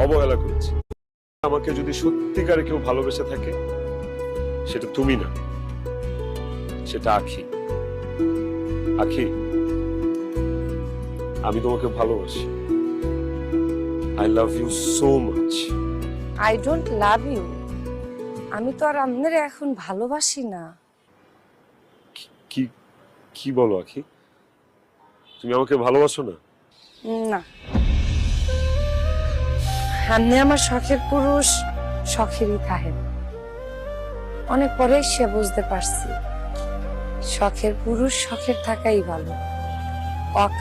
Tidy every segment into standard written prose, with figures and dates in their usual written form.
অবহেলা করেছি। আমাকে যদি সত্যিকারে কেউ ভালোবেসে থাকে সেটা তুমি না, সেটা আখি। আখি, আমি তোমাকে ভালোবাসি। I love you so much. I don't love you. আমি তো আর আপনার এখন ভালোবাসি না। কি কি বলো আখি? তুমি আমাকে ভালোবাসো না? না, আপনি আমার শখের পুরুষ, শখেরই থাকেন। অনেক পরে সে বুঝতে পারছি শখের পুরুষ শখের থাকাই ভালো।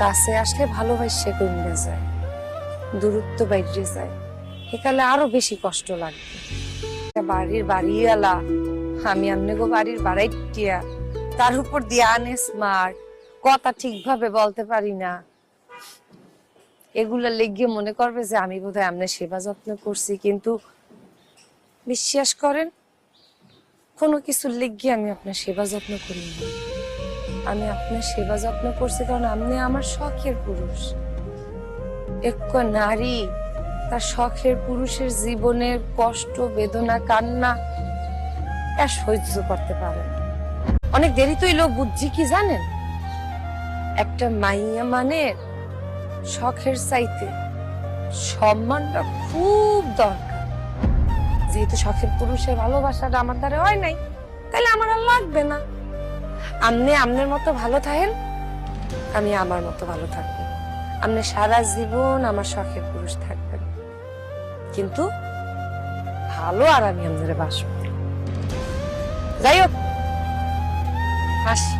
কাছে আসলে ভালোবাসে কমে যায়, দূরত্ব বাইরে যায়, একালে আরো বেশি কষ্ট লাগবে। বাড়ির বাড়িওয়ালা, আমি আপনাকে বাড়ির বাড়াইটিয়া, তার উপর দিয়ে আনস্মার্ট, কথা ঠিকভাবে বলতে পারি না। এগুলা লেগে মনে করবে যে আমি বোধহয় আপনার সেবা যত্ন করছি, কিন্তু বিশ্বাস করেন কোনো কিছুর লেগে আমি আপনার সেবা যত্ন করি না। আমি আপনার সেবা যত্ন করছি কারণ আপনি আমার শখের পুরুষ। এক নারী তার শখের পুরুষের জীবনের কষ্ট, বেদনা, কান্না সহ্য করতে পারে না। অনেক দেরি তো এই লোক বুঝছি কি জানেন, একটা মাইয়া মানে শখের চাইতে সম্মানটা খুব দরকার। যেহেতু শখের পুরুষের ভালোবাসাটা আমার দ্বারা হয় নাই, তাহলে আমার আর লাগবে না। আপনি আপনার মতো ভালো থাকেন, আমি আমার মতো ভালো থাকবো। আপনি সারা জীবন আমার শখের পুরুষ থাকবেন, কিন্তু ভালো আর আমি আপনাদের বাসবো। যাই হোক, আসি।